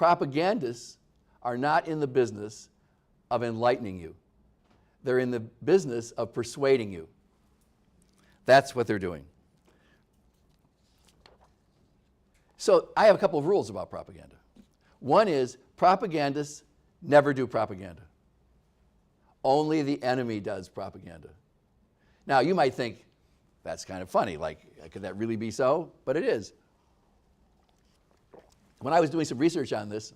propagandists are not in the business of enlightening you. They're in the business of persuading you. That's what they're doing. So I have a couple of rules about propaganda. One is propagandists never do propaganda. Only the enemy does propaganda. Now, you might think, that's kind of funny, like, could that really be so? But it is. When I was doing some research on this,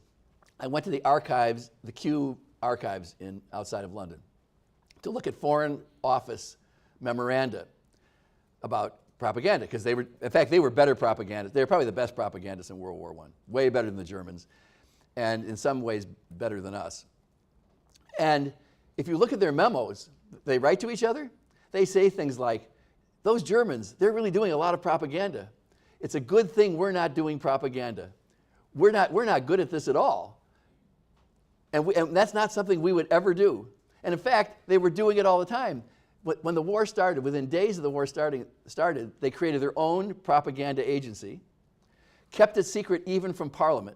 I went to the archives, the Kew archives outside of London, to look at Foreign Office memoranda about propaganda, because they were better propagandists. They were probably the best propagandists in World War I, way better than the Germans, and in some ways better than us. And if you look at their memos, they write to each other, they say things like, those Germans, they're really doing a lot of propaganda. It's a good thing we're not doing propaganda. We're not good at this at all. And that's not something we would ever do. And in fact, they were doing it all the time. When the war started, within days of the war started, they created their own propaganda agency, kept it secret even from Parliament.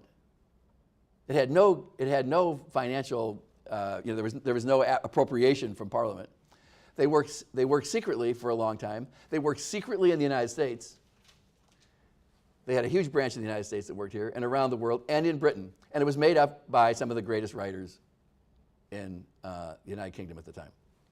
It had no financial, there was no appropriation from Parliament. They worked secretly for a long time. They worked secretly in the United States. They had a huge branch in the United States that worked here and around the world and in Britain. And it was made up by some of the greatest writers in the United Kingdom at the time.